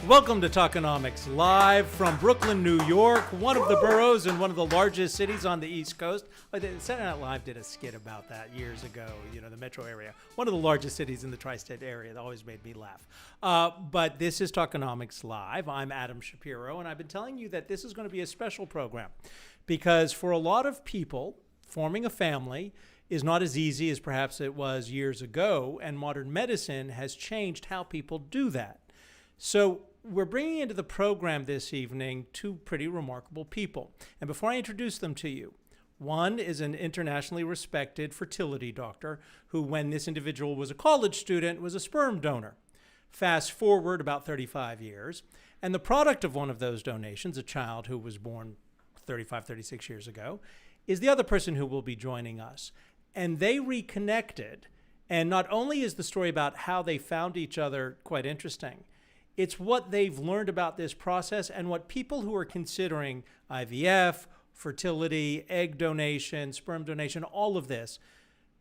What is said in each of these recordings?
Welcome to Talkonomics, live from Brooklyn, New York, one of the boroughs and one of the largest cities on the East Coast. Saturday Night Live did a skit about that years ago, the metro area. One of the largest cities in the tri-state area. That always made me laugh. But this is Talkonomics Live. I'm Adam Shapiro, and I've been telling you that this is going to be a special program because for a lot of people, forming a family is not as easy as perhaps it was years ago, and modern medicine has changed how people do that. So we're bringing into the program this evening two pretty remarkable people. And before I introduce them to you, one is an internationally respected fertility doctor who, when this individual was a college student, was a sperm donor. Fast forward about 35 years, and the product of one of those donations, a child who was born 35, 36 years ago, is the other person who will be joining us. And they reconnected. And not only is the story about how they found each other quite interesting, it's what they've learned about this process and what people who are considering IVF, fertility, egg donation, sperm donation, all of this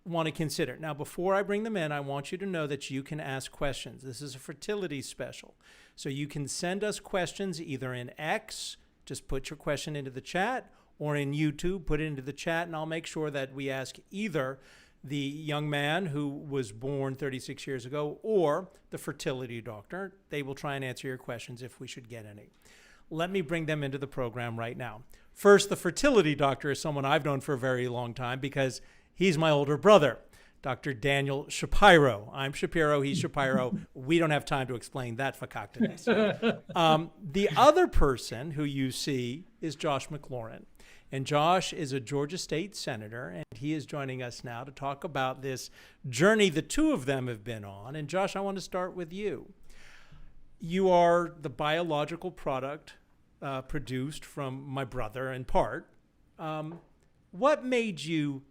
want to consider. Now, before I bring them in, I want you to know that you can ask questions. This is a fertility special. So you can send us questions either in X, just put your question into the chat, or in YouTube, put it into the chat, and I'll make sure that we ask either the young man who was born 36 years ago or the fertility doctor. They will try and answer your questions if we should get any. Let me bring them into the program right now. First, the fertility doctor is someone I've known for a very long time because he's my older brother, Dr. Daniel Shapiro. I'm Shapiro, he's Shapiro. We don't have time to explain that fakaktaness. The other person who you see is Josh McLaurin. And Josh is a Georgia State Senator, and he is joining us now to talk about this journey the two of them have been on. And Josh, I want to start with you. You are the biological product produced from my brother in part. What made you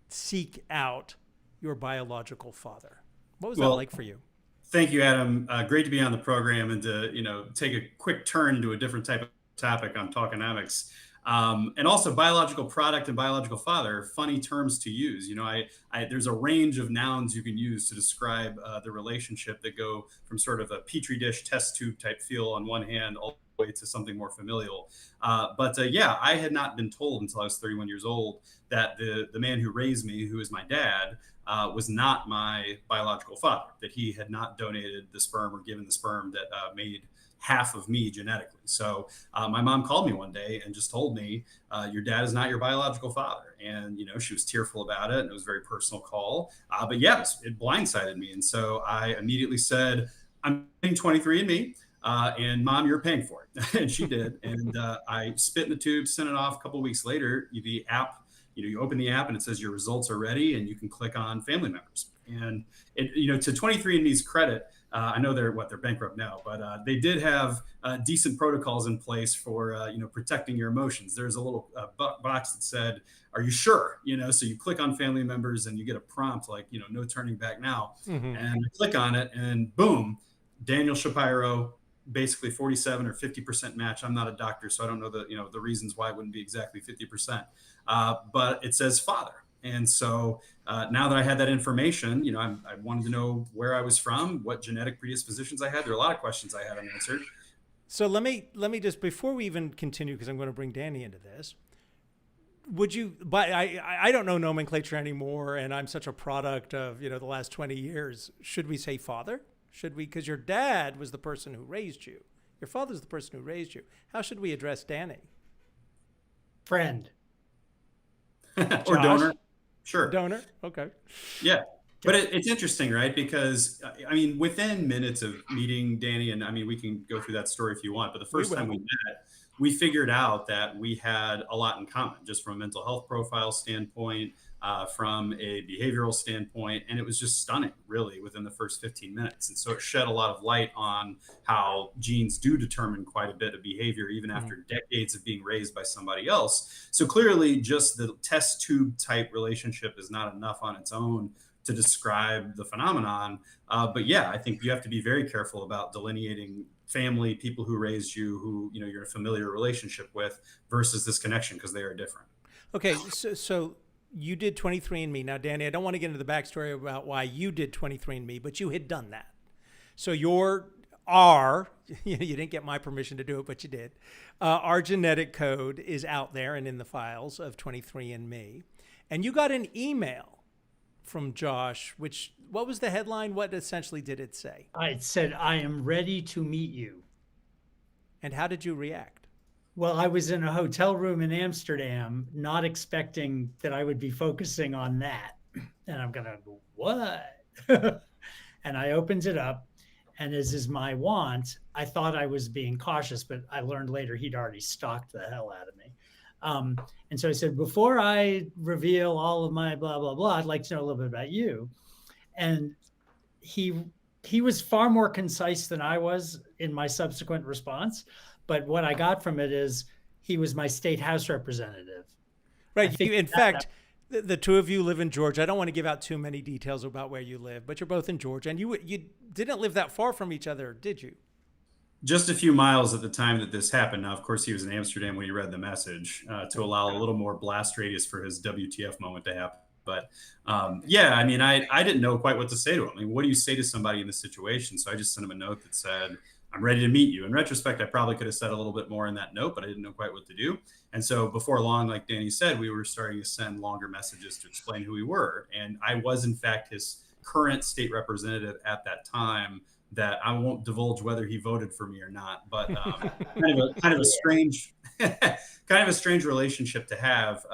seek out your biological father? What was that like for you? Thank you, Adam. Great to be on the program and to take a quick turn to a different type of topic on Talkonomics. And also biological product and biological father, funny terms to use. There's a range of nouns you can use to describe the relationship that go from sort of a petri dish test tube type feel on one hand all the way to something more familial. But I had not been told until I was 31 years old that the man who raised me, who is my dad, was not my biological father, that he had not donated the sperm or given the sperm that made half of me genetically. So my mom called me one day and just told me, your dad is not your biological father. And, she was tearful about it. And it was a very personal call. But yes, it blindsided me. And so I immediately said, I'm getting 23andMe. And Mom, you're paying for it. And she did. And I spit in the tube, sent it off. A couple of weeks later, the app, you open the app and it says your results are ready and you can click on family members. And to 23andMe's credit, I know they're bankrupt now, but they did have decent protocols in place for protecting your emotions. There's a little box that said, "Are you sure?" So you click on family members and you get a prompt like, "No turning back now." Mm-hmm. And you click on it, and boom, Daniel Shapiro, basically 47 or 50% match. I'm not a doctor, so I don't know the reasons why it wouldn't be exactly 50%, but it says father. And so now that I had that information, I wanted to know where I was from, what genetic predispositions I had. There are a lot of questions I had unanswered. So let me just, before we even continue, because I'm going to bring Danny into this, would you, but I don't know nomenclature anymore, and I'm such a product of, the last 20 years. Should we say father? Should we, because your dad was the person who raised you. Your father's the person who raised you. How should we address Danny? Friend. Or donor. Sure. Donor? Okay. Yeah. But it's interesting, right? Because, within minutes of meeting Danny, and we can go through that story if you want, but the first time we met, we figured out that we had a lot in common, just from a mental health profile standpoint, from a behavioral standpoint. And it was just stunning, really, within the first 15 minutes. And so it shed a lot of light on how genes do determine quite a bit of behavior, even after decades of being raised by somebody else. So clearly, just the test tube type relationship is not enough on its own to describe the phenomenon. But yeah, I think you have to be very careful about delineating family, people who raised you, who you're in a familiar relationship with, versus this connection, because they are different. Okay, so you did 23andMe. Now, Danny, I don't want to get into the backstory about why you did 23andMe, but you had done that. So your our, you didn't get my permission to do it, but you did. Our genetic code is out there and in the files of 23andMe. And you got an email from Josh, which, what was the headline? What essentially did it say? It said, I am ready to meet you. And how did you react? Well, I was in a hotel room in Amsterdam, not expecting that I would be focusing on that. And I'm going to go, what? And I opened it up. And as is my wont, I thought I was being cautious, but I learned later he'd already stalked the hell out of me. And so I said, before I reveal all of my blah, blah, blah, I'd like to know a little bit about you. And he was far more concise than I was in my subsequent response. But what I got from it is he was my state house representative. Right. In fact, the two of you live in Georgia. I don't want to give out too many details about where you live, but you're both in Georgia, and you didn't live that far from each other, did you? Just a few miles at the time that this happened. Now, of course, he was in Amsterdam when he read the message to allow a little more blast radius for his WTF moment to happen. But yeah, I mean, I didn't know quite what to say to him. I mean, what do you say to somebody in this situation? So I just sent him a note that said, I'm ready to meet you. In retrospect, I probably could have said a little bit more in that note, but I didn't know quite what to do. And so before long, like Danny said, we were starting to send longer messages to explain who we were. And I was, in fact, his current state representative at that time. That I won't divulge whether he voted for me or not, but kind of a strange, kind of a strange relationship to have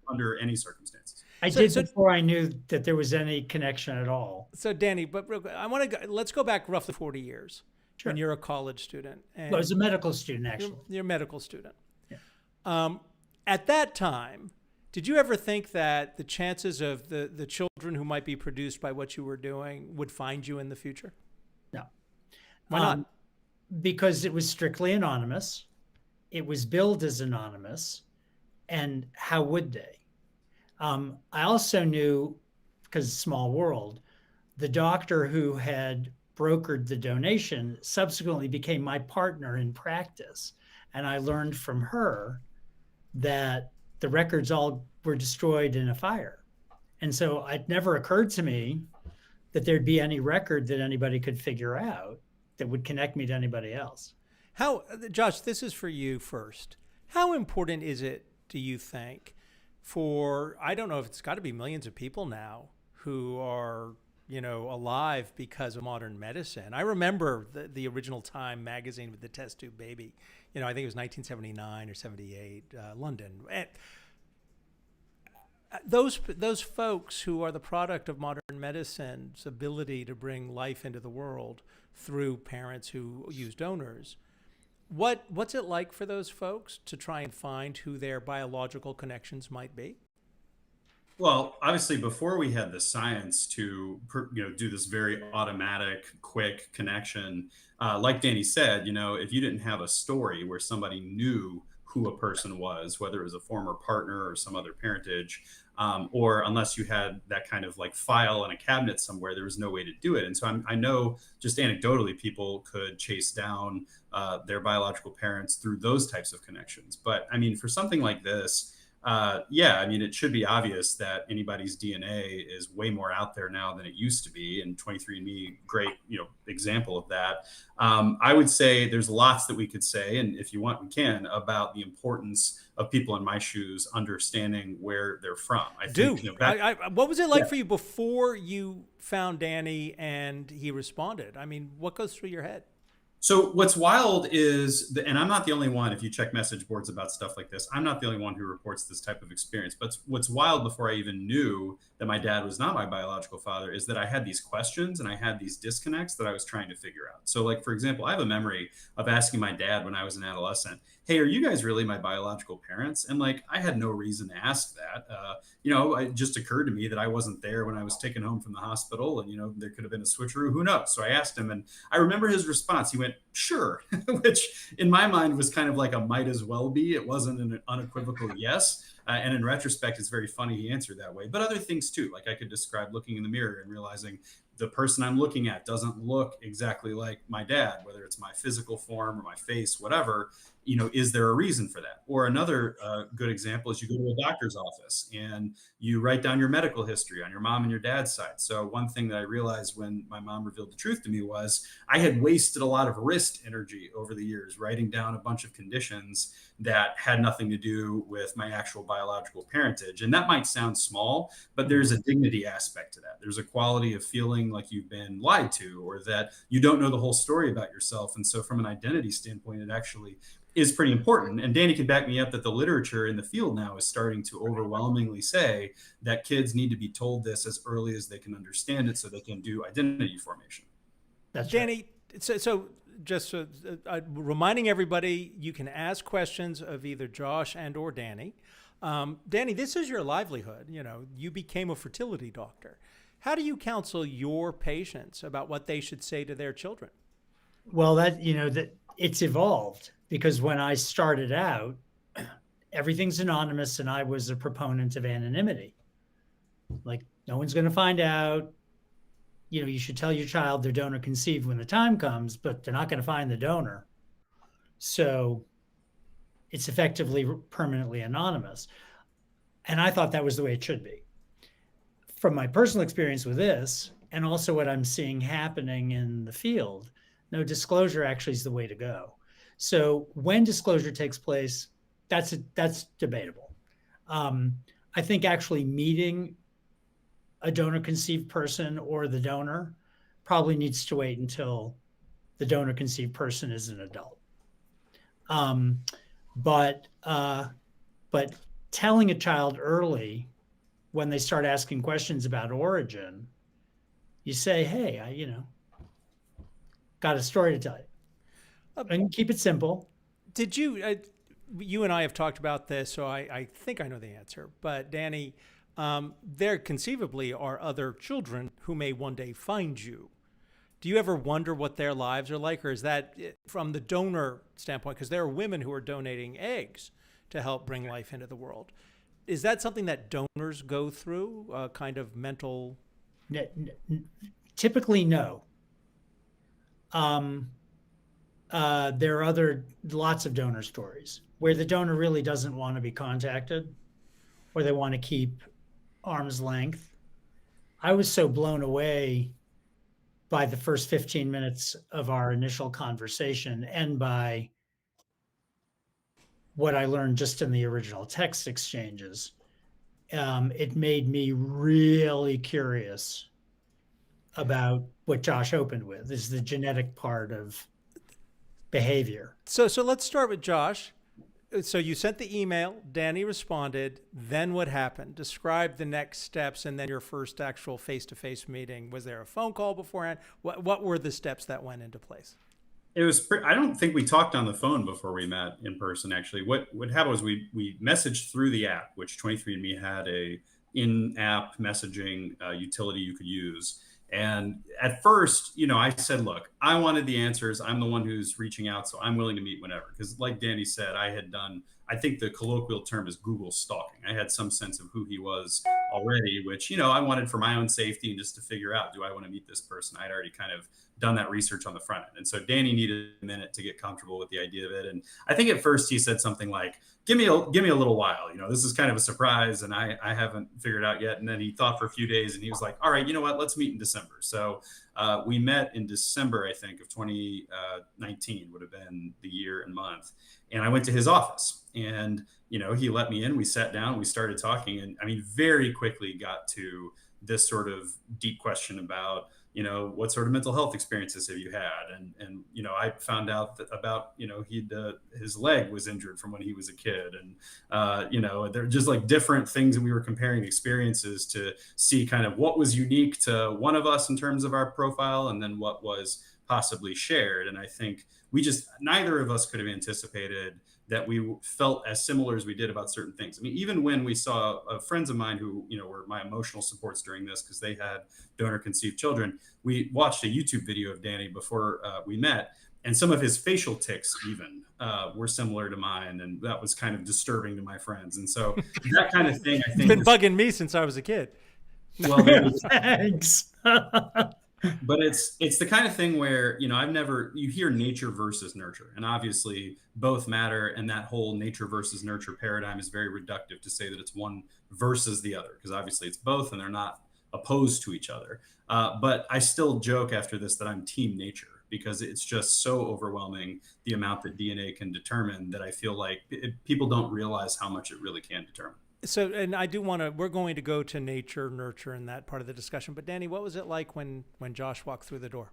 under any circumstances. I did before I knew that there was any connection at all. So Danny, but I want to let's go back roughly 40 years. Sure. When you're a college student. And I was a medical student, actually. You're a medical student. Yeah. At that time, did you ever think that the chances of the children who might be produced by what you were doing would find you in the future? No. Why not? Because it was strictly anonymous. It was billed as anonymous. And how would they? I also knew, because small world, the doctor who had brokered the donation subsequently became my partner in practice. And I learned from her that the records all were destroyed in a fire. And so it never occurred to me that there'd be any record that anybody could figure out that would connect me to anybody else. Josh, this is for you first. How important is it, do you think, for, I don't know if it's got to be millions of people now who are alive because of modern medicine? I remember the original Time magazine with the test tube baby. I think it was 1979 or 78, London. And those folks who are the product of modern medicine's ability to bring life into the world through parents who use donors, what's it like for those folks to try and find who their biological connections might be? Well, obviously, before we had the science to do this very automatic, quick connection, like Danny said, if you didn't have a story where somebody knew who a person was, whether it was a former partner or some other parentage, or unless you had that kind of like file in a cabinet somewhere, there was no way to do it. And so I know just anecdotally, people could chase down their biological parents through those types of connections. But I mean, for something like this, yeah, I mean, it should be obvious that anybody's DNA is way more out there now than it used to be. And 23andMe, great, example of that. I would say there's lots that we could say, and if you want, we can, about the importance of people in my shoes understanding where they're from. What was it like for you before you found Danny and he responded? I mean, what goes through your head? So what's wild is, and I'm not the only one, if you check message boards about stuff like this, I'm not the only one who reports this type of experience. But what's wild, before I even knew that my dad was not my biological father, is that I had these questions and I had these disconnects that I was trying to figure out. So like, for example, I have a memory of asking my dad when I was an adolescent, hey, are you guys really my biological parents? And like, I had no reason to ask that. It just occurred to me that I wasn't there when I was taken home from the hospital, and there could have been a switcheroo, who knows? So I asked him, and I remember his response. He went, sure, which in my mind was kind of like a might as well be. It wasn't an unequivocal yes. And in retrospect, it's very funny he answered that way. But other things too, like I could describe looking in the mirror and realizing the person I'm looking at doesn't look exactly like my dad, whether it's my physical form or my face, whatever. is there a reason for that? Or another good example is you go to a doctor's office and you write down your medical history on your mom and your dad's side. So one thing that I realized when my mom revealed the truth to me was I had wasted a lot of wrist energy over the years writing down a bunch of conditions that had nothing to do with my actual biological parentage. And that might sound small, but there's a dignity aspect to that. There's a quality of feeling like you've been lied to, or that you don't know the whole story about yourself. And so from an identity standpoint, it actually is pretty important. And Danny can back me up that the literature in the field now is starting to overwhelmingly say that kids need to be told this as early as they can understand it so they can do identity formation. That's Danny, so just reminding everybody, you can ask questions of either Josh and or Danny. Danny, this is your livelihood. You became a fertility doctor. How do you counsel your patients about what they should say to their children? Well, that it's evolved, because when I started out, everything's anonymous, and I was a proponent of anonymity. Like, no one's going to find out. You should tell your child they're donor conceived when the time comes, but they're not going to find the donor. So it's effectively permanently anonymous. And I thought that was the way it should be. From my personal experience with this, and also what I'm seeing happening in the field, no, disclosure actually is the way to go. So when disclosure takes place, that's debatable. I think actually meeting a donor conceived person or the donor probably needs to wait until the donor conceived person is an adult. But telling a child early, when they start asking questions about origin, you say, hey, I got a story to tell you. And keep it simple. Did you, you and I have talked about this, so I think I know the answer. But Danny, there conceivably are other children who may one day find you. Do you ever wonder what their lives are like? Or is that from the donor standpoint? Because there are women who are donating eggs to help bring life into the world. Is that something that donors go through, kind of mental? Typically, no. There are lots of donor stories where the donor really doesn't want to be contacted, or they want to keep arm's length. I was so blown away by the first 15 minutes of our initial conversation, and by what I learned just in the original text exchanges. It made me really curious about what Josh opened with, is the genetic part of behavior. So let's start with Josh. So you sent the email, Danny responded, then what happened? Describe the next steps, and then your first actual face-to-face meeting. Was there a phone call beforehand? What were the steps that went into place? It was, I don't think we talked on the phone before we met in person, actually. What happened was we messaged through the app, which 23andMe had a in-app messaging utility you could use. And at first, I said, look, I wanted the answers. I'm the one who's reaching out, so I'm willing to meet whenever. Because like Danny said, I think the colloquial term is Google stalking. I had some sense of who he was already, which, I wanted for my own safety and just to figure out, do I want to meet this person? I'd already kind of done that research on the front end. And so Danny needed a minute to get comfortable with the idea of it. And I think at first he said something like, give me a little while, this is kind of a surprise and I haven't figured it out yet. And then he thought for a few days and he was like, all right, you know what, let's meet in December. So we met in December, I think, of 2019 would have been the year and month. And I went to his office and, he let me in, we sat down, we started talking. And very quickly got to this sort of deep question about, what sort of mental health experiences have you had? And I found out about, his leg was injured from when he was a kid. And, they're just like different things. And we were comparing experiences to see kind of what was unique to one of us in terms of our profile, and then what was possibly shared. And I think neither of us could have anticipated that we felt as similar as we did about certain things. Even when we saw friends of mine who, were my emotional supports during this because they had donor conceived children, we watched a YouTube video of Danny before we met, and some of his facial tics even were similar to mine. And that was kind of disturbing to my friends. And so that kind of thing, I think, it's been bugging me since I was a kid. Well, Thanks. But it's the kind of thing where, you hear nature versus nurture, and obviously both matter, and that whole nature versus nurture paradigm is very reductive to say that it's one versus the other, because obviously it's both and they're not opposed to each other. But I still joke after this that I'm team nature, because it's just so overwhelming, the amount that DNA can determine, that I feel like people don't realize how much it really can determine. So, and I do want to, we're going to go to nature, nurture, and that part of the discussion. But Danny, what was it like when Josh walked through the door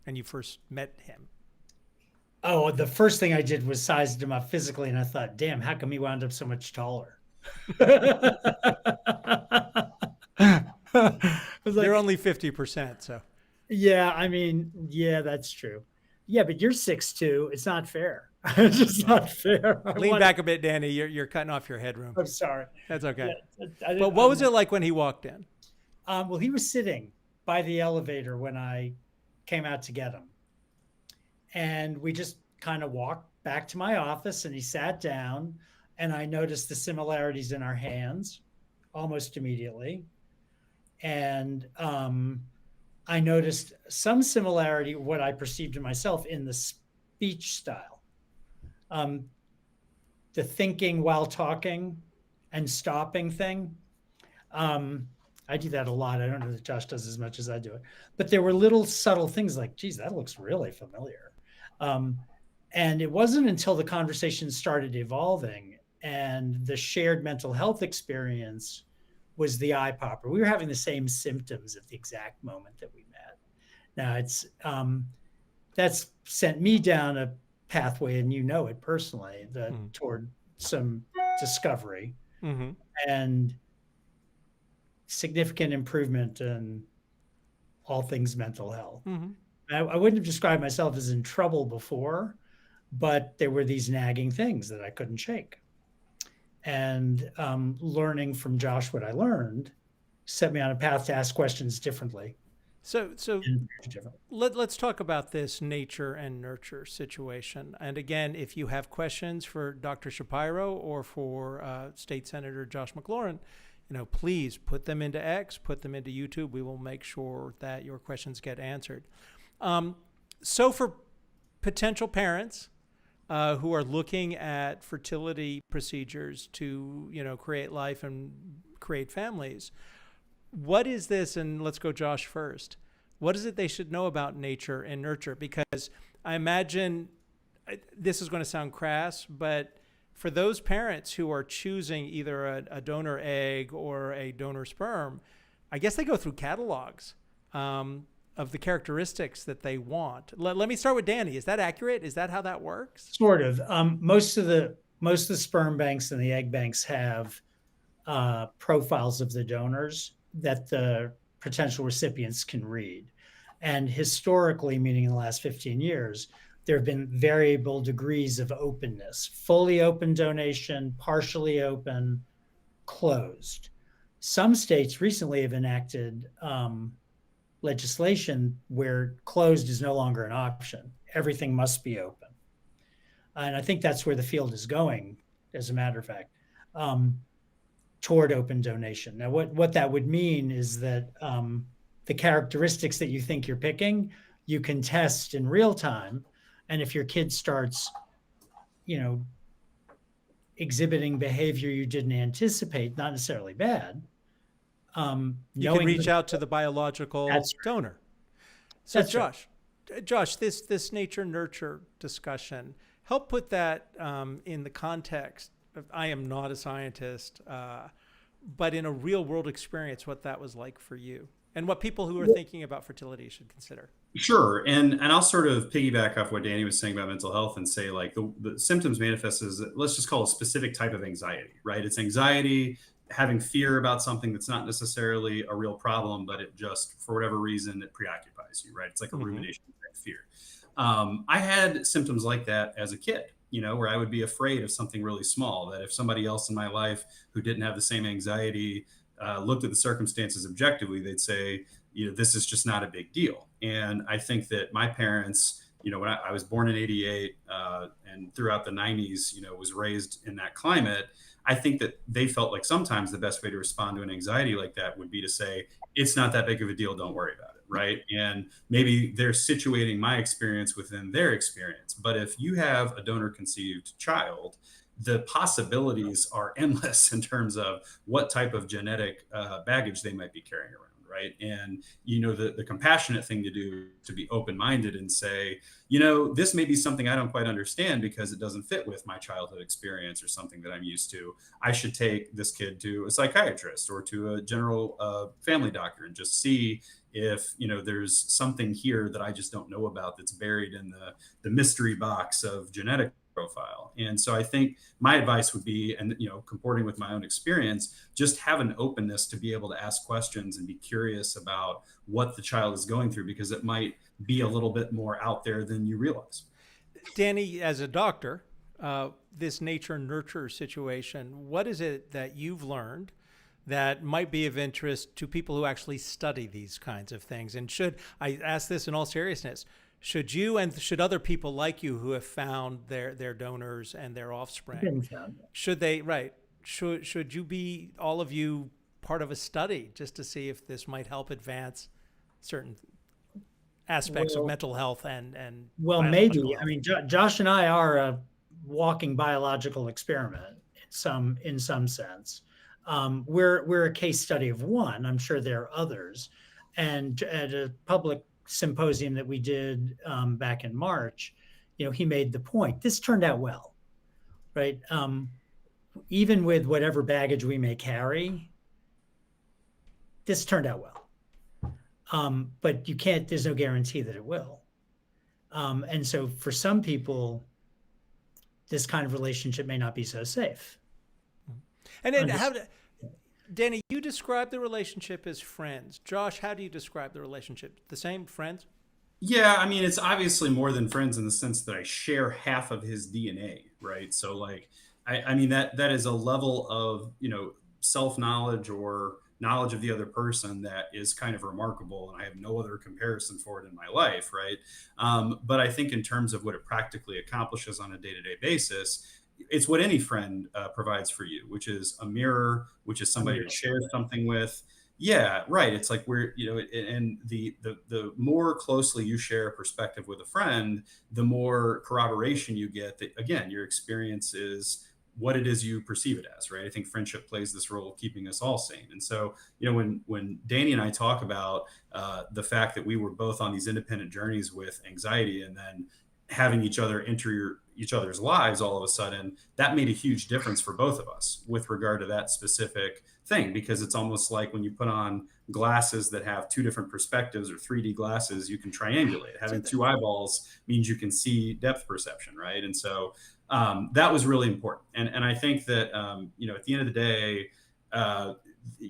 and you first met him? Oh, the first thing I did was sized him up physically, and I thought, damn, how come he wound up so much taller? I was like, They're only 50%. So yeah, I mean, yeah, that's true. Yeah, but you're 6'2". It's not fair. It's just not fair. lean back a bit, Danny. You're cutting off your headroom. I'm sorry. That's okay. Yeah, But what was it like when he walked in? Well, he was sitting by the elevator when I came out to get him. And we just kind of walked back to my office, and he sat down, and I noticed the similarities in our hands almost immediately. And I noticed some similarity, what I perceived in myself, in the speech style. The thinking while talking and stopping thing. I do that a lot. I don't know that Josh does as much as I do it, but there were little subtle things like, geez, that looks really familiar. And it wasn't until the conversation started evolving and the shared mental health experience was the eye popper. We were having the same symptoms at the exact moment that we met. Now that's sent me down a pathway, and you know it personally, toward some discovery and significant improvement in all things mental health. I wouldn't have described myself as in trouble before, but there were these nagging things that I couldn't shake. And learning from Josh what I learned set me on a path to ask questions differently. So let's talk about this nature and nurture situation. And again, if you have questions for Dr. Shapiro or for State Senator Josh McLaurin, please put them into X, put them into YouTube. We will make sure that your questions get answered. So for potential parents who are looking at fertility procedures to, create life and create families, what is this? And let's go Josh first. What is it they should know about nature and nurture? Because I imagine this is going to sound crass, but for those parents who are choosing either a donor egg or a donor sperm, I guess they go through catalogs of the characteristics that they want. Let me start with Danny. Is that accurate? Is that how that works? Sort of. Most of the sperm banks and the egg banks have profiles of the donors that the potential recipients can read. And historically, meaning in the last 15 years, there have been variable degrees of openness: fully open donation, partially open, closed. Some states recently have enacted legislation where closed is no longer an option. Everything must be open. And I think that's where the field is going, as a matter of fact, toward open donation. Now, what that would mean is that the characteristics that you think you're picking, you can test in real time. And if your kid starts, exhibiting behavior you didn't anticipate, not necessarily bad, you can reach out to the biological donor. So Josh, this nature nurture discussion, help put that in the context of, I am not a scientist, but in a real world experience, what that was like for you and what people who are thinking about fertility should consider. Sure. And I'll sort of piggyback off what Danny was saying about mental health and say, like, the symptoms manifest as, let's just call it a specific type of anxiety, right? It's anxiety, having fear about something that's not necessarily a real problem, but it just, for whatever reason, it preoccupies you, right? It's like a rumination type fear. I had symptoms like that as a kid, where I would be afraid of something really small, that if somebody else in my life who didn't have the same anxiety looked at the circumstances objectively, they'd say, this is just not a big deal. And I think that my parents, when I was born in '88 and throughout the '90s, was raised in that climate, I think that they felt like sometimes the best way to respond to an anxiety like that would be to say, it's not that big of a deal, don't worry about it. right? And maybe they're situating my experience within their experience. But if you have a donor conceived child, the possibilities are endless in terms of what type of genetic baggage they might be carrying around, right? And the compassionate thing to do is to be open-minded and say, this may be something I don't quite understand because it doesn't fit with my childhood experience or something that I'm used to. I should take this kid to a psychiatrist or to a general family doctor and just see if there's something here that I just don't know about that's buried in the mystery box of genetic profile. And so I think my advice would be, and comporting with my own experience, just have an openness to be able to ask questions and be curious about what the child is going through, because it might be a little bit more out there than you realize. Danny, as a doctor, this nature nurture situation, what is it that you've learned that might be of interest to people who actually study these kinds of things? And should I ask this in all seriousness? Should you and should other people like you who have found their donors and their offspring, should they, right, should you be, all of you, part of a study just to see if this might help advance certain aspects of mental health and maybe. health? I mean, Josh and I are a walking biological experiment in some sense. We're a case study of one. I'm sure there are others. And at a public symposium that we did back in March, he made the point. This turned out well, right? Even with whatever baggage we may carry, this turned out well. But you can't. There's no guarantee that it will. And so for some people, this kind of relationship may not be so safe. And then Danny, you describe the relationship as friends. Josh, how do you describe the relationship? The same, friends? Yeah, I mean, it's obviously more than friends in the sense that I share half of his DNA, right? So like, I mean, that is a level of, self-knowledge or knowledge of the other person that is kind of remarkable. And I have no other comparison for it in my life, right? But I think in terms of what it practically accomplishes on a day-to-day basis, it's what any friend provides for you, which is a mirror, which is somebody to share something with. Yeah, right. It's like and the more closely you share a perspective with a friend, the more corroboration you get that, again, your experience is what it is you perceive it as, right? I think friendship plays this role of keeping us all sane. And so, when Danny and I talk about the fact that we were both on these independent journeys with anxiety, and then having each other enter each other's lives all of a sudden, that made a huge difference for both of us with regard to that specific thing, because it's almost like when you put on glasses that have two different perspectives, or 3D glasses, you can triangulate. Having two eyeballs means you can see depth perception, right? And so that was really important. And I think that, at the end of the day,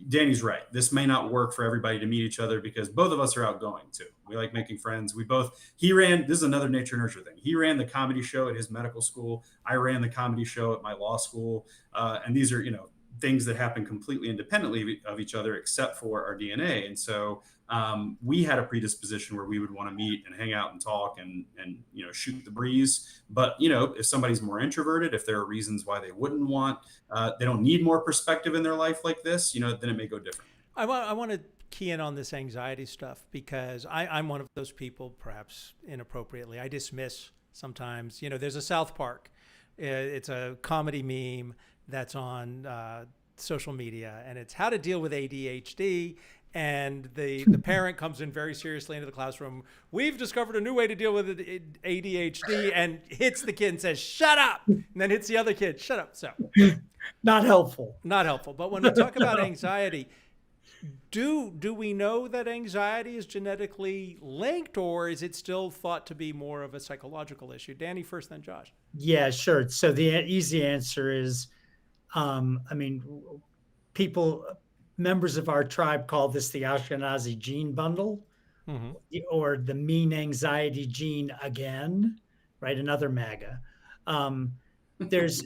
Danny's right. This may not work for everybody to meet each other, because both of us are outgoing too. We like making friends. This is another nature nurture thing. He ran the comedy show at his medical school. I ran the comedy show at my law school. And these are, things that happen completely independently of each other, except for our DNA. And so we had a predisposition where we would want to meet and hang out and talk and shoot the breeze. But if somebody's more introverted, if there are reasons why they wouldn't want, they don't need more perspective in their life like this, then it may go different. I want to key in on this anxiety stuff, because I'm one of those people, perhaps inappropriately, I dismiss sometimes. There's a South Park. It's a comedy meme that's on social media, and it's how to deal with ADHD. And the parent comes in very seriously into the classroom. We've discovered a new way to deal with ADHD, and hits the kid and says, "Shut up!" And then hits the other kid, "Shut up." So, not helpful. Not helpful. But when we talk about anxiety, do we know that anxiety is genetically linked, or is it still thought to be more of a psychological issue? Danny first, then Josh. Yeah, sure. So the easy answer is, members of our tribe call this the Ashkenazi gene bundle, or the mean anxiety gene again, right? Another MAGA. There's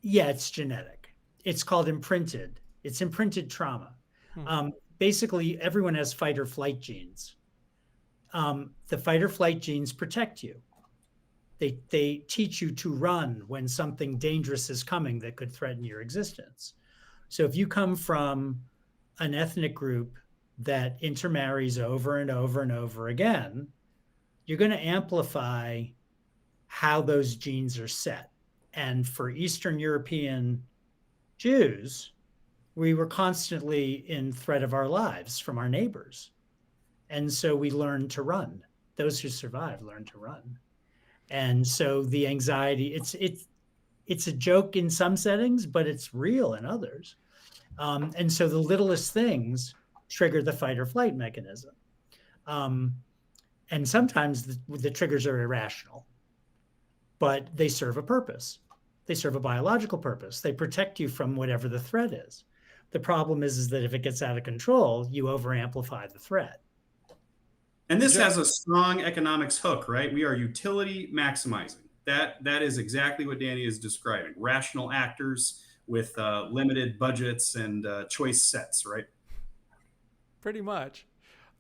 it's genetic. It's called imprinted. It's imprinted trauma. Basically, everyone has fight or flight genes. The fight or flight genes protect you. They teach you to run when something dangerous is coming that could threaten your existence. So if you come from an ethnic group that intermarries over and over and over again, you're going to amplify how those genes are set. And for Eastern European Jews, we were constantly in threat of our lives from our neighbors. And so we learned to run. Those who survived learned to run. And so the anxiety, it's a joke in some settings, but it's real in others. And so the littlest things trigger the fight or flight mechanism. And sometimes the triggers are irrational, but they serve a purpose. They serve a biological purpose. They protect you from whatever the threat is. The problem is that if it gets out of control, you over-amplify the threat. And this has a strong economics hook, right? We are utility maximizing. That is exactly what Danny is describing. Rational actors with limited budgets and choice sets, right? Pretty much.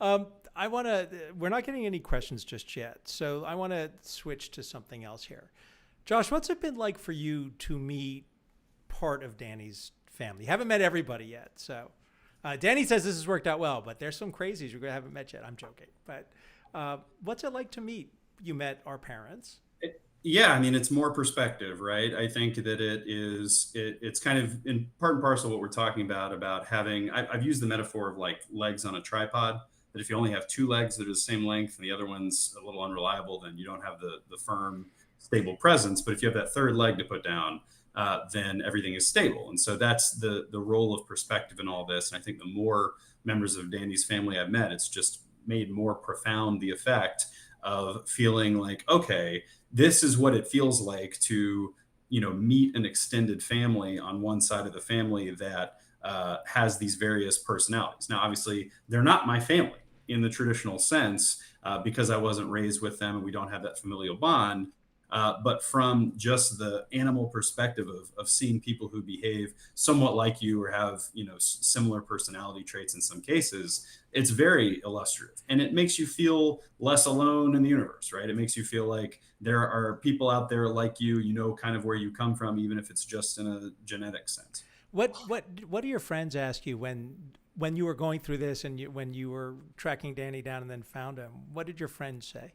We're not getting any questions just yet, so I want to switch to something else here. Josh, what's it been like for you to meet part of Danny's family? You haven't met everybody yet, so Danny says this has worked out well, but there's some crazies you haven't met yet. I'm joking, but what's it like to meet? You met our parents. Yeah, I mean, it's more perspective, right? I think that it's kind of in part and parcel what we're talking about having, I've used the metaphor of like legs on a tripod, that if you only have two legs that are the same length and the other one's a little unreliable, then you don't have the firm, stable presence. But if you have that third leg to put down, then everything is stable. And so that's the role of perspective in all this. And I think the more members of Danny's family I've met, it's just made more profound the effect of feeling like, okay, this is what it feels like to, meet an extended family on one side of the family that has these various personalities. Now, obviously, they're not my family in the traditional sense because I wasn't raised with them and we don't have that familial bond. But from just the animal perspective of seeing people who behave somewhat like you or have, similar personality traits in some cases, it's very illustrative. And it makes you feel less alone in the universe, right? It makes you feel like there are people out there like you, kind of where you come from, even if it's just in a genetic sense. What do your friends ask you when you were going through this and when you were tracking Danny down and then found him? What did your friends say?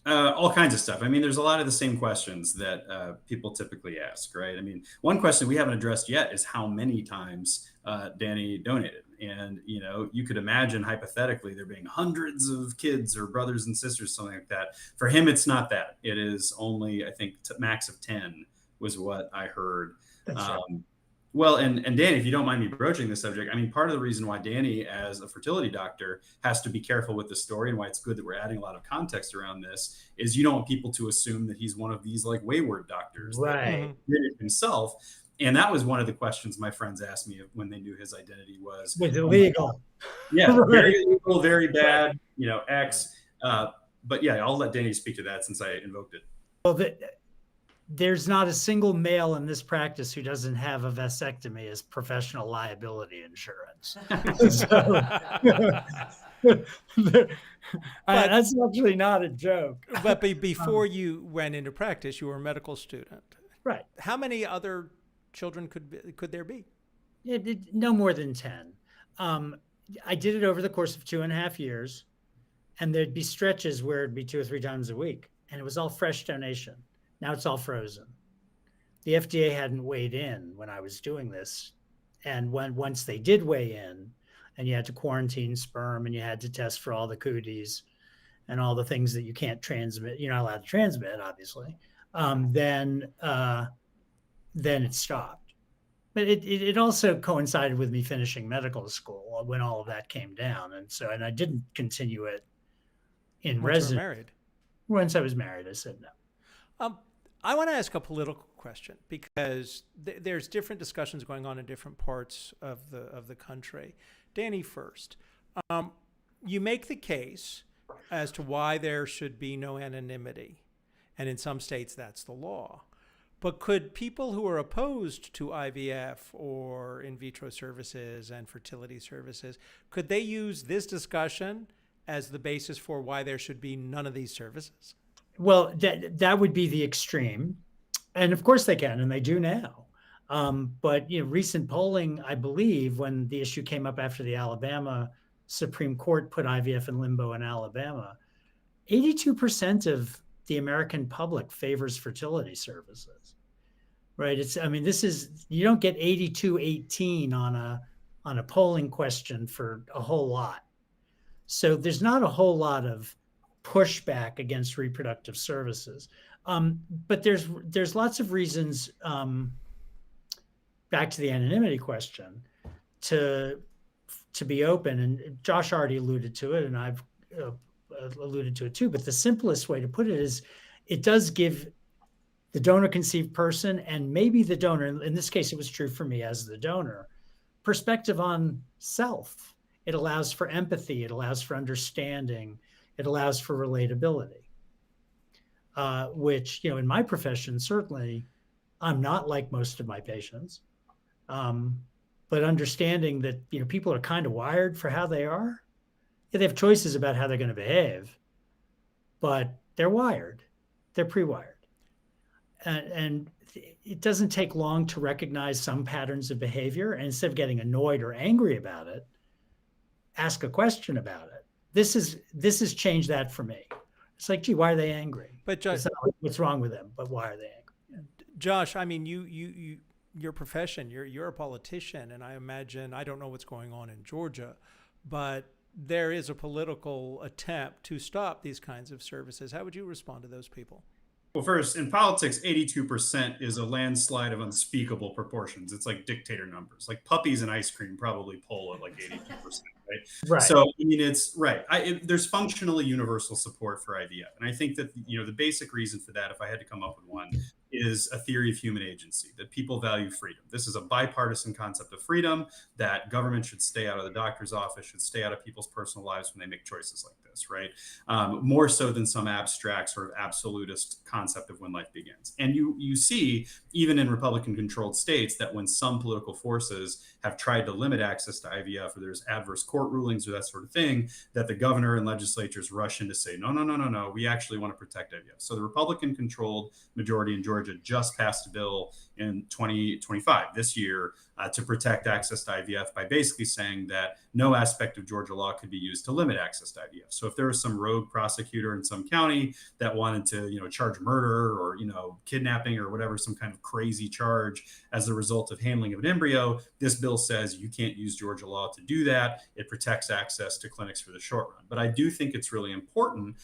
All kinds of stuff. I mean, there's a lot of the same questions that people typically ask, right? I mean, one question we haven't addressed yet is how many times Danny donated. And, you could imagine hypothetically there being hundreds of kids or brothers and sisters, something like that. For him, it's not that. It is only, I think, max of 10 was what I heard. That's right. Well, and Danny, if you don't mind me broaching this subject, I mean, part of the reason why Danny, as a fertility doctor, has to be careful with the story and why it's good that we're adding a lot of context around this is you don't want people to assume that he's one of these like wayward doctors Right. that did it himself. And that was one of the questions my friends asked me when they knew his identity was illegal. Yeah, Right. very illegal, very bad, X. But yeah, I'll let Danny speak to that since I invoked it. Well, there's not a single male in this practice who doesn't have a vasectomy as professional liability insurance. That's actually not a joke. But before you went into practice, you were a medical student. Right. How many other children could there be? No more than 10. I did it over the course of 2.5 years, and there'd be stretches where it'd be 2 or 3 times a week, and it was all fresh donation. Now it's all frozen. The FDA hadn't weighed in when I was doing this. And once they did weigh in, and you had to quarantine sperm and you had to test for all the cooties and all the things that you can't transmit, you're not allowed to transmit, obviously, then it stopped. But it also coincided with me finishing medical school when all of that came down. And I didn't continue it in residency. Once I was married, I said no. I want to ask a political question because there's different discussions going on in different parts of the country. Danny, first, you make the case as to why there should be no anonymity, and in some states that's the law. But could people who are opposed to IVF or in vitro services and fertility services, could they use this discussion as the basis for why there should be none of these services? Well, that would be the extreme. And of course they can, and they do now. But recent polling, I believe, when the issue came up after the Alabama Supreme Court put IVF in limbo in Alabama, 82% of the American public favors fertility services, right? I mean, you don't get 82-18 on a polling question for a whole lot. So there's not a whole lot of pushback against reproductive services. But there's lots of reasons, back to the anonymity question, to be open. And Josh already alluded to it, and I've alluded to it too. But the simplest way to put it is, it does give the donor conceived person, and maybe the donor, in this case, it was true for me as the donor, perspective on self. It allows for empathy. It allows for understanding. It allows for relatability, which, in my profession, certainly I'm not like most of my patients. But understanding that, people are kind of wired for how they are. Yeah, they have choices about how they're going to behave, but they're wired. They're pre-wired. And it doesn't take long to recognize some patterns of behavior. And instead of getting annoyed or angry about it, ask a question about it. This has changed that for me. It's like, gee, why are they angry? But Josh, what's wrong with them? But why are they angry? Josh, I mean, your profession, you're a politician, and I imagine, I don't know what's going on in Georgia, but there is a political attempt to stop these kinds of services. How would you respond to those people? Well, first, in politics, 82% is a landslide of unspeakable proportions. It's like dictator numbers. Like puppies and ice cream probably poll at like 82%, right? Right. So, I mean, it's right. There's functionally universal support for IVF. And I think that, the basic reason for that, if I had to come up with one, is a theory of human agency, that people value freedom. This is a bipartisan concept of freedom, that government should stay out of the doctor's office, should stay out of people's personal lives when they make choices like this, right? More so than some abstract sort of absolutist concept of when life begins. And you see, even in Republican-controlled states, that when some political forces have tried to limit access to IVF, or there's adverse court rulings or that sort of thing, that the governor and legislatures rush in to say, no, we actually want to protect IVF. So the Republican-controlled majority in Georgia just passed a bill in 2025, this year, to protect access to IVF by basically saying that no aspect of Georgia law could be used to limit access to IVF. So if there was some rogue prosecutor in some county that wanted to, charge murder or, kidnapping or whatever, some kind of crazy charge as a result of handling of an embryo, this bill says you can't use Georgia law to do that. It protects access to clinics for the short run. But I do think it's really important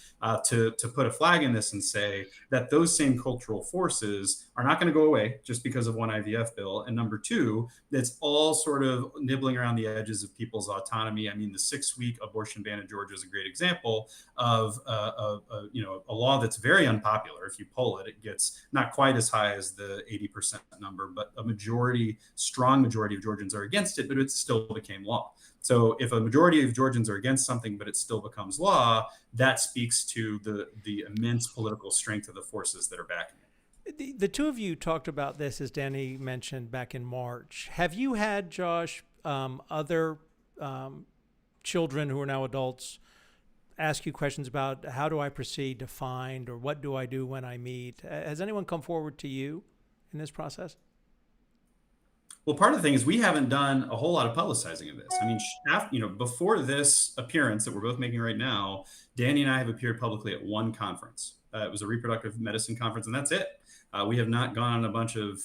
to put a flag in this and say that those same cultural forces are not going to go away just because of one IVF bill. And number two, that's all sort of nibbling around the edges of people's autonomy. I mean, the 6-week abortion ban in Georgia is a great example of a law that's very unpopular. If you poll it, it gets not quite as high as the 80% number, but a strong majority of Georgians are against it, but it still became law. So if a majority of Georgians are against something, but it still becomes law, that speaks to the immense political strength of the forces that are backing it. The two of you talked about this, as Danny mentioned, back in March. Have you had, Josh, other children who are now adults ask you questions about how do I proceed to find, or what do I do when I meet? Has anyone come forward to you in this process? Well, part of the thing is we haven't done a whole lot of publicizing of this. I mean, before this appearance that we're both making right now, Danny and I have appeared publicly at one conference. It was a reproductive medicine conference, and that's it. We have not gone on a bunch of,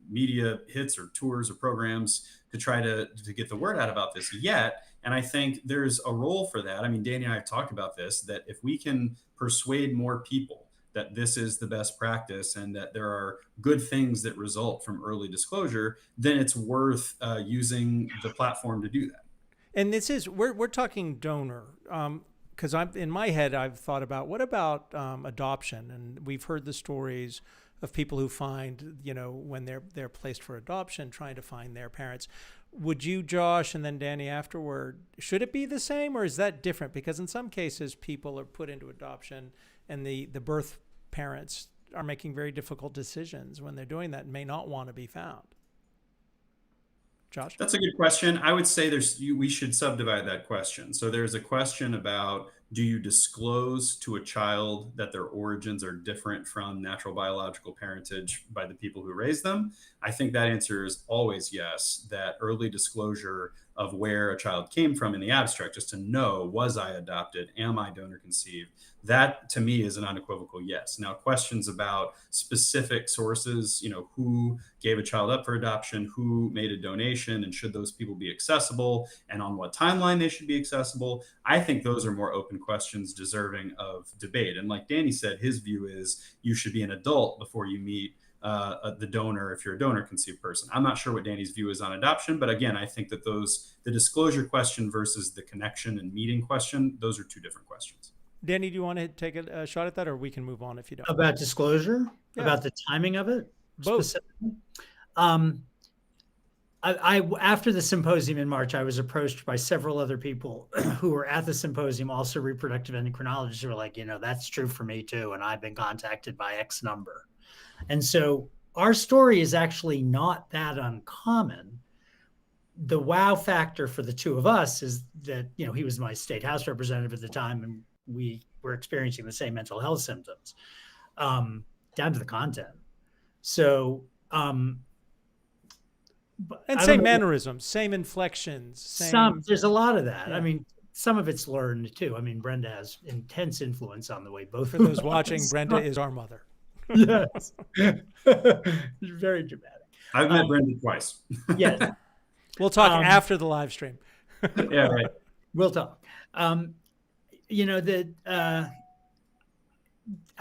media hits or tours or programs to try to get the word out about this yet. And I think there's a role for that. I mean, Danny and I have talked about this, that if we can persuade more people that this is the best practice and that there are good things that result from early disclosure, then it's worth using the platform to do that. And this is, we're talking donor, because in my head, I've thought about, what about adoption? And we've heard the stories of people who find, when they're placed for adoption, trying to find their parents. Would you, Josh, and then Danny afterward, should it be the same, or is that different? Because in some cases, people are put into adoption and the birth parents are making very difficult decisions when they're doing that and may not want to be found. Josh? That's a good question. I would say we should subdivide that question. So there's a question about, do you disclose to a child that their origins are different from natural biological parentage by the people who raise them? I think that answer is always yes, that early disclosure of where a child came from in the abstract, just to know, was I adopted? Am I donor conceived? That to me is an unequivocal yes. Now, questions about specific sources, who gave a child up for adoption, who made a donation, and should those people be accessible, and on what timeline they should be accessible, I think those are more open questions deserving of debate. And like Danny said, his view is you should be an adult before you meet the donor if you're a donor conceived person. I'm not sure what Danny's view is on adoption, but again, I think that the disclosure question versus the connection and meeting question, those are two different questions. Danny, do you want to take a shot at that, or we can move on if you don't? About disclosure, about the timing of it, both. Specifically. I after the symposium in March, I was approached by several other people who were at the symposium, also reproductive endocrinologists, who were like, that's true for me too, and I've been contacted by X number. And so our story is actually not that uncommon. The wow factor for the two of us is that, he was my state house representative at the time, and we were experiencing the same mental health symptoms, down to the content. So, and same mannerisms, same inflections. There's a lot of that. Yeah. I mean, some of it's learned too. I mean, Brenda has intense influence on the way both. For those watching, Brenda is our mother. Yes. Very dramatic. I've met Brenda twice. Yes. We'll talk after the live stream. Yeah, right. We'll talk. I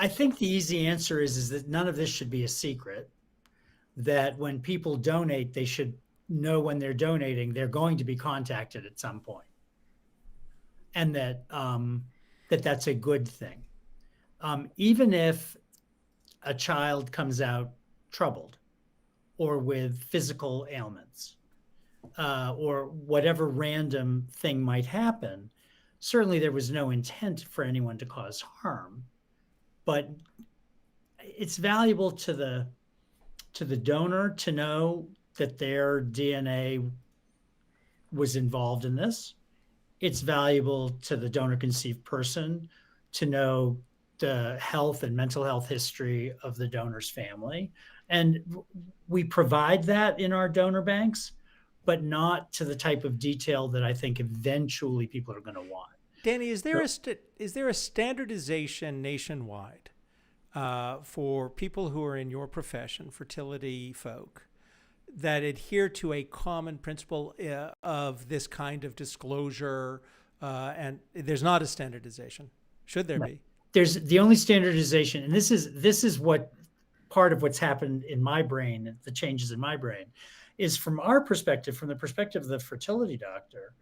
think the easy answer is that none of this should be a secret, that when people donate, they should know when they're donating, they're going to be contacted at some point. And that that's a good thing. Even if a child comes out troubled or with physical ailments, or whatever random thing might happen, certainly there was no intent for anyone to cause harm, but it's valuable to the donor to know that their DNA was involved in this. It's valuable to the donor conceived person to know the health and mental health history of the donor's family. And we provide that in our donor banks, but not to the type of detail that I think eventually people are going to want. Danny, is there a standardization nationwide for people who are in your profession, fertility folk, that adhere to a common principle of this kind of disclosure? And there's not a standardization. Should there be? There's the only standardization, and this is what part of what's happened in my brain, the changes in my brain, is from our perspective, from the perspective of the fertility doctor,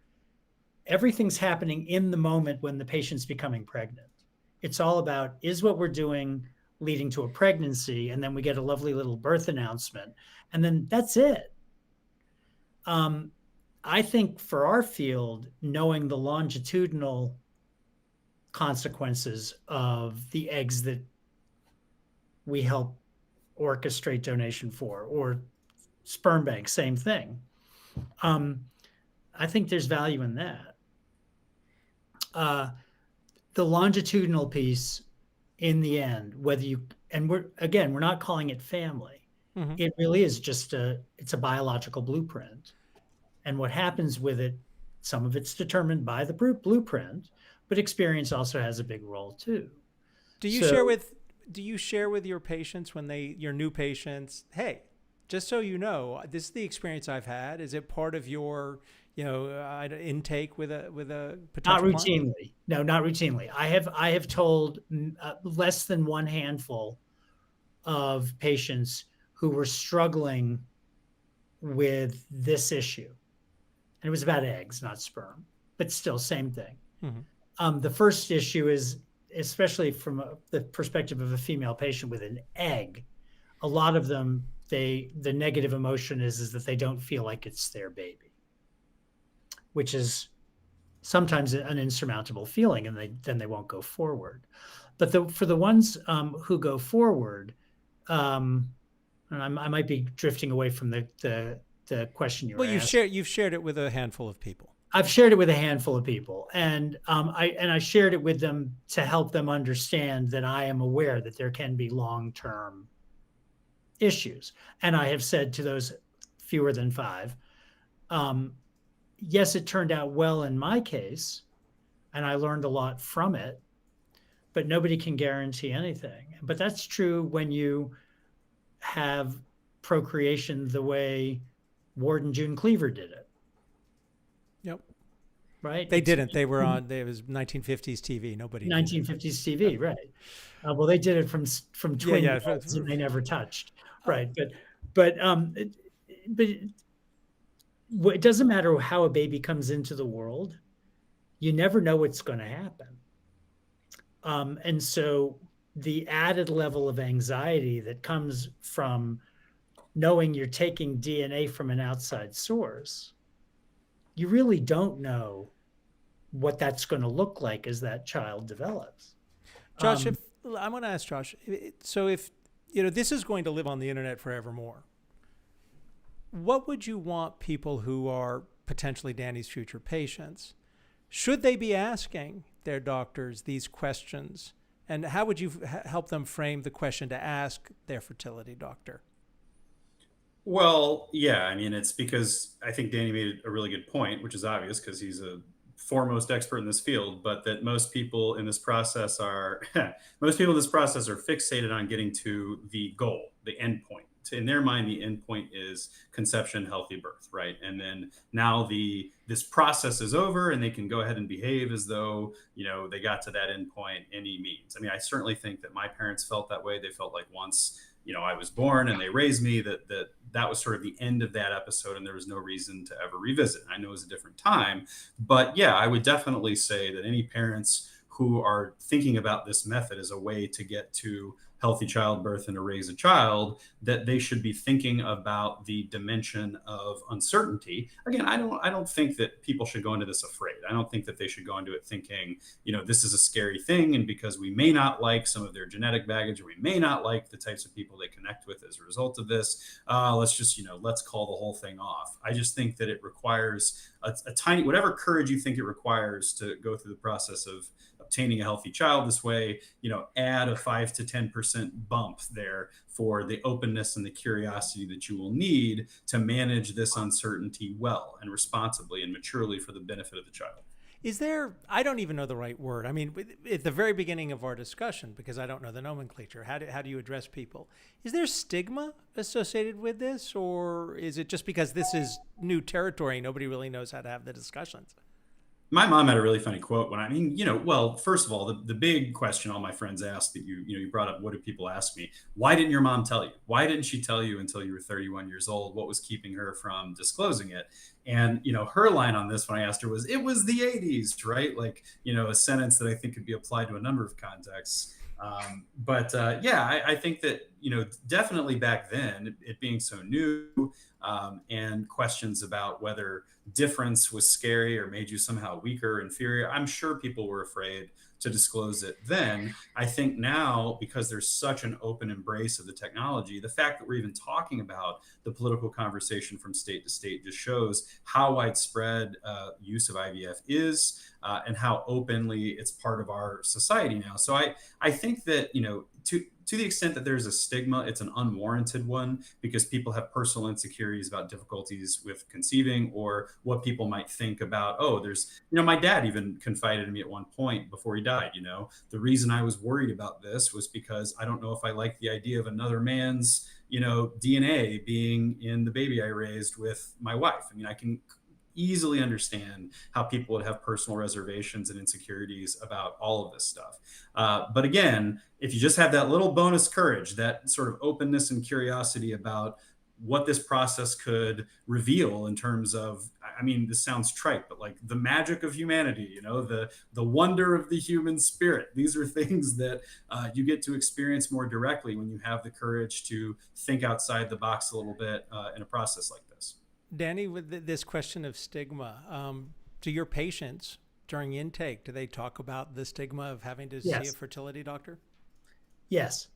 everything's happening in the moment when the patient's becoming pregnant. It's all about, is what we're doing leading to a pregnancy? And then we get a lovely little birth announcement, and then that's it. I think for our field, knowing the longitudinal consequences of the eggs that we help orchestrate donation for, or sperm bank, same thing. I think there's value in that. The longitudinal piece, in the end, we're not calling it family. Mm-hmm. It really is just it's a biological blueprint. And what happens with it, some of it's determined by the blueprint, but experience also has a big role too. Do you share with your patients your new patients, hey, just so you know, this is the experience I've had. Is it part of your, intake with a potential Not routinely. Client? No, not routinely. I have told less than one handful of patients who were struggling with this issue, and it was about eggs, not sperm, but still same thing. Mm-hmm. The first issue is, especially from the perspective of a female patient with an egg, a lot of them, the negative emotion is that they don't feel like it's their baby, which is sometimes an insurmountable feeling, and then they won't go forward. But for the ones who go forward, and I might be drifting away from the question you were asking. Well, you've shared it with a handful of people. I've shared it with a handful of people, and I shared it with them to help them understand that I am aware that there can be long-term issues. And I have said to those fewer than 5, yes, it turned out well in my case, and I learned a lot from it, but nobody can guarantee anything. But that's true when you have procreation the way Ward and June Cleaver did it, Yep. right? They didn't. They were on. It was 1950s TV. Nobody did it. 1950s TV, right? Well, they did it from Yeah, twin yeah. beds that they never touched, right? But it doesn't matter how a baby comes into the world. You never know what's going to happen. And so the added level of anxiety that comes from knowing you're taking DNA from an outside source, you really don't know what that's going to look like as that child develops. Josh, if I'm going to ask Josh, so if this is going to live on the internet forevermore, what would you want people who are potentially Danny's future patients? Should they be asking their doctors these questions? And how would you help them frame the question to ask their fertility doctor? Well, yeah, I mean, it's because I think Danny made a really good point, which is obvious because he's a foremost expert in this field, but that most people in this process are most people in this process are fixated on getting to the goal, the end point. In their mind, the end point is conception, healthy birth, right? And then now this process is over, and they can go ahead and behave as though they got to that end point any means. I mean, I certainly think that my parents felt that way. They felt like once I was born and they raised me, that was sort of the end of that episode, and there was no reason to ever revisit. I know it was a different time, but yeah, I would definitely say that any parents who are thinking about this method as a way to get to healthy childbirth and to raise a child, that they should be thinking about the dimension of uncertainty. Again, I don't think that people should go into this afraid. I don't think that they should go into it thinking, this is a scary thing, and because we may not like some of their genetic baggage, or we may not like the types of people they connect with as a result of this, let's just let's call the whole thing off. I just think that it requires a tiny, whatever courage you think it requires to go through the process of obtaining a healthy child this way, add a 5 to 10% bump there for the openness and the curiosity that you will need to manage this uncertainty well and responsibly and maturely for the benefit of the child. Is there, I don't even know the right word. I mean, at the very beginning of our discussion, because I don't know the nomenclature, how do you address people? Is there stigma associated with this, or is it just because this is new territory, nobody really knows how to have the discussions? My mom had a really funny quote well, first of all, the big question all my friends asked that you brought up, what do people ask me? Why didn't your mom tell you? Why didn't she tell you until you were 31 years old? What was keeping her from disclosing it? And, her line on this when I asked her was, it was the 80s, right? Like, a sentence that I think could be applied to a number of contexts. Yeah, I think that, definitely back then, it being so new, and questions about whether difference was scary or made you somehow weaker, inferior. I'm sure people were afraid to disclose it then. I think now, because there's such an open embrace of the technology, the fact that we're even talking about the political conversation from state to state just shows how widespread use of IVF is, and how openly it's part of our society now. So I think that, to the extent that there's a stigma, it's an unwarranted one, because people have personal insecurities about difficulties with conceiving, or what people might think about, my dad even confided in me at one point before he died, the reason I was worried about this was because I don't know if I like the idea of another man's, DNA being in the baby I raised with my wife. I mean, I can easily understand how people would have personal reservations and insecurities about all of this stuff. But again, if you just have that little bonus courage, that sort of openness and curiosity about what this process could reveal in terms of, I mean, this sounds trite, but like the magic of humanity, the wonder of the human spirit. These are things that you get to experience more directly when you have the courage to think outside the box a little bit in a process like this. Danny, with this question of stigma, to your patients during intake, do they talk about the stigma of having to see a Yes. fertility doctor? Yes.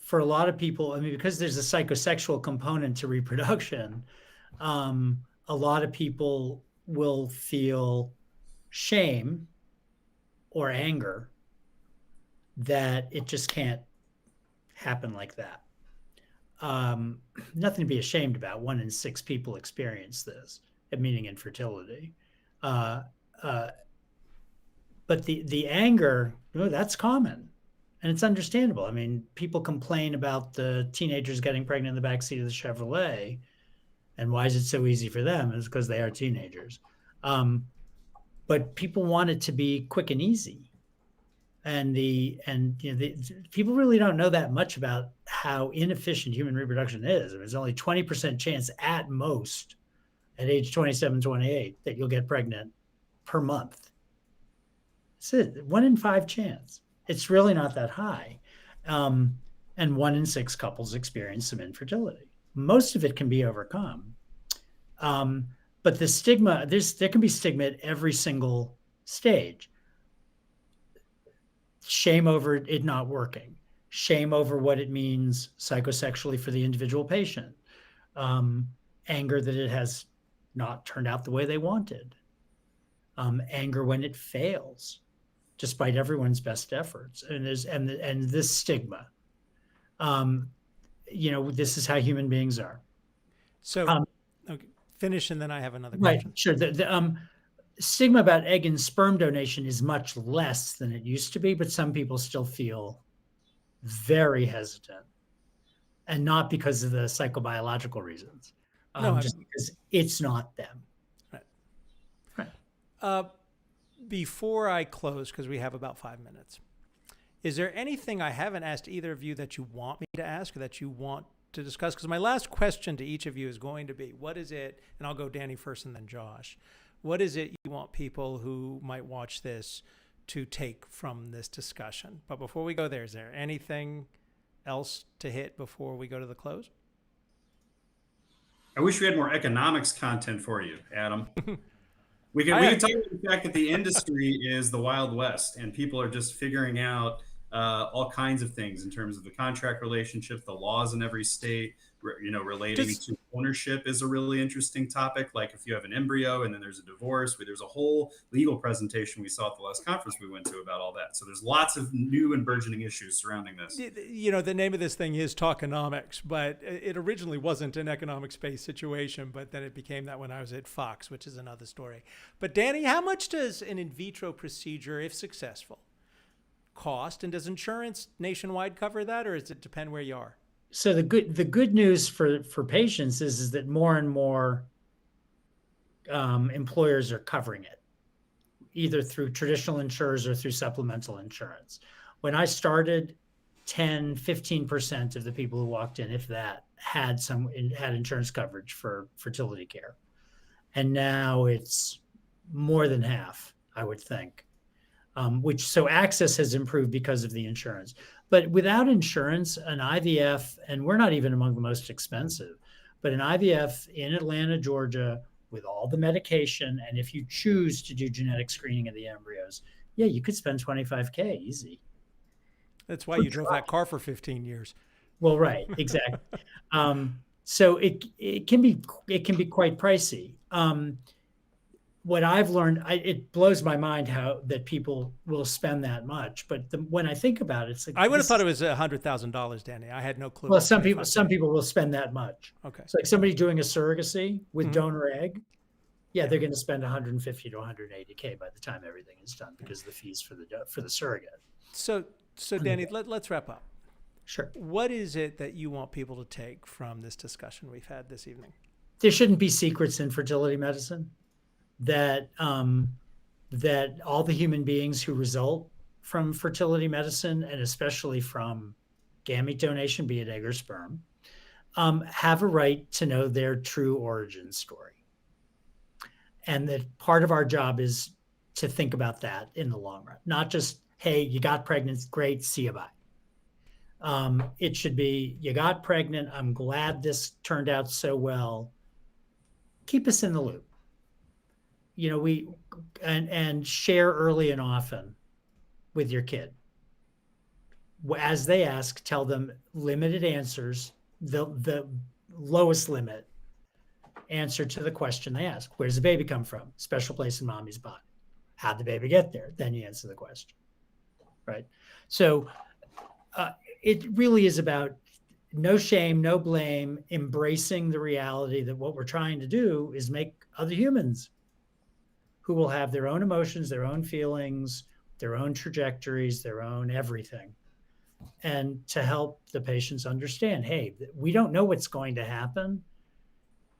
For a lot of people, I mean, because there's a psychosexual component to reproduction, a lot of people will feel shame or anger that it just can't happen like that. nothing to be ashamed about. 1 in 6 people experience this, meaning infertility. Uh, uh, but the anger, that's common, and it's understandable. I mean, people complain about the teenagers getting pregnant in the backseat of the Chevrolet, and why is it so easy for them? It's because they are teenagers. But people want it to be quick and easy. And people really don't know that much about how inefficient human reproduction is. There's only 20% chance at most at age 27, 28 that you'll get pregnant per month. That's it. 1 in 5 chance. It's really not that high. And 1 in 6 couples experience some infertility. Most of it can be overcome. But the stigma, there can be stigma at every single stage. Shame over it not working. Shame over what it means psychosexually for the individual patient. Anger that it has not turned out the way they wanted. Anger when it fails, despite everyone's best efforts. And this stigma. This is how human beings are. So, okay, finish, and then I have another Right, question. sure. The stigma about egg and sperm donation is much less than it used to be, but some people still feel very hesitant, and not because of the psychobiological reasons, just because it's not them. Right. Before I close, because we have about 5 minutes, is there anything I haven't asked either of you that you want me to ask or that you want to discuss? Because my last question to each of you is going to be, what is it, and I'll go Danny first and then Josh, what is it you want people who might watch this to take from this discussion? But before we go there, is there anything else to hit before we go to the close? I wish we had more economics content for you, Adam. We can talk about the fact that the industry is the Wild West, and people are just figuring out all kinds of things in terms of the contract relationships, the laws in every state, relating to ownership is a really interesting topic. Like if you have an embryo and then there's a divorce, there's a whole legal presentation we saw at the last conference we went to about all that. So there's lots of new and burgeoning issues surrounding this. The name of this thing is Talkonomics, but it originally wasn't an economics-based situation, but then it became that when I was at Fox, which is another story. But Danny, how much does an in vitro procedure, if successful, cost, and does insurance nationwide cover that, or does it depend where you are? So the good news for patients is that more and more employers are covering it, either through traditional insurers or through supplemental insurance. When I started, 10-15% of the people who walked in, if that, had insurance coverage for fertility care, and now it's more than half, I would think. So access has improved because of the insurance. But without insurance, an IVF, and we're not even among the most expensive, but an IVF in Atlanta, Georgia, with all the medication, and if you choose to do genetic screening of the embryos, you could spend $25K easy. That's why you drove that car for 15 years. Well, right, exactly. So it can be quite pricey. What I've learned, it blows my mind that people will spend that much. But when I think about it, it's like, I would have thought it was $100,000, Danny. I had no clue. Well, some people will spend that much. Okay. It's like somebody doing a surrogacy with donor egg. They're going to spend 150 to 180K by the time everything is done because of the fees for the surrogate. So Danny, let's wrap up. Sure. What is it that you want people to take from this discussion we've had this evening? There shouldn't be secrets in fertility medicine. That all the human beings who result from fertility medicine, and especially from gamete donation, be it egg or sperm, have a right to know their true origin story. And that part of our job is to think about that in the long run, not just, hey, you got pregnant, great, see you, bye. It should be, you got pregnant, I'm glad this turned out so well. Keep us in the loop. And share early and often with your kid. As they ask, tell them limited answers, the lowest limit answer to the question they ask. Where does the baby come from? Special place in mommy's body. How'd the baby get there? Then you answer the question, right? So it really is about no shame, no blame, embracing the reality that what we're trying to do is make other humans who will have their own emotions, their own feelings, their own trajectories, their own everything. And to help the patients understand, hey, we don't know what's going to happen.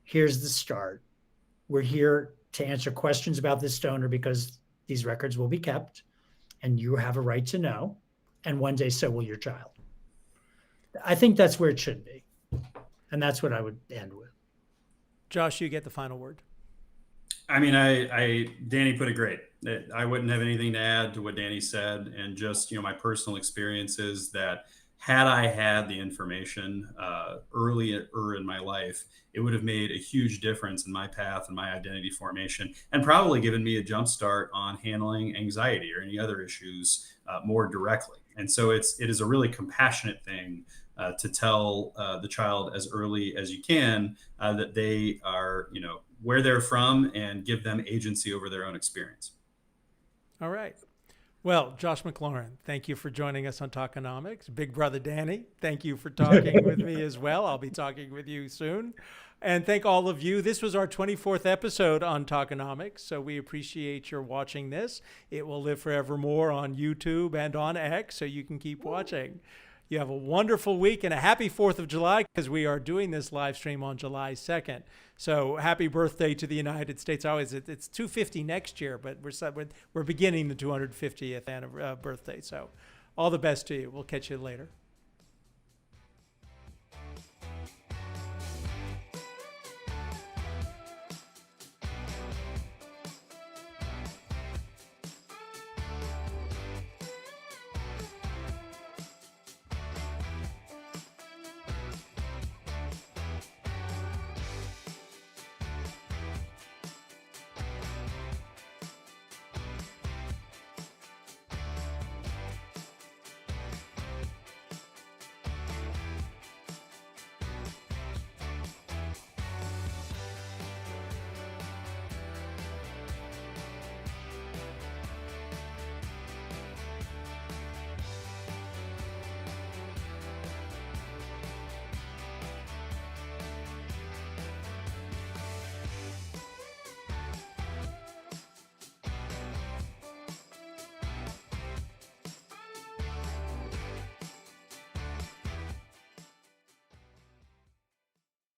Here's the start. We're here to answer questions about this donor because these records will be kept and you have a right to know. And one day, so will your child. I think that's where it should be. And that's what I would end with. Josh, you get the final word. I mean, Danny put it great. I wouldn't have anything to add to what Danny said, and just, you know, my personal experience is that had I had the information earlier in my life, it would have made a huge difference in my path and my identity formation, and probably given me a jump start on handling anxiety or any other issues more directly. And so it is a really compassionate thing to tell the child as early as you can that they are, you know, where they're from, and give them agency over their own experience. All right. Well, Josh McLaurin, thank you for joining us on Talkonomics. Big brother Danny, thank you for talking with me as well. I'll be talking with you soon. And thank all of you. This was our 24th episode on Talkonomics, so we appreciate your watching this. It will live forevermore on YouTube and on X, so you can keep watching. You have a wonderful week and a happy 4th of July, because we are doing this live stream on July 2nd. So happy birthday to the United States. It's 250 next year, but we're beginning the 250th birthday. So all the best to you. We'll catch you later.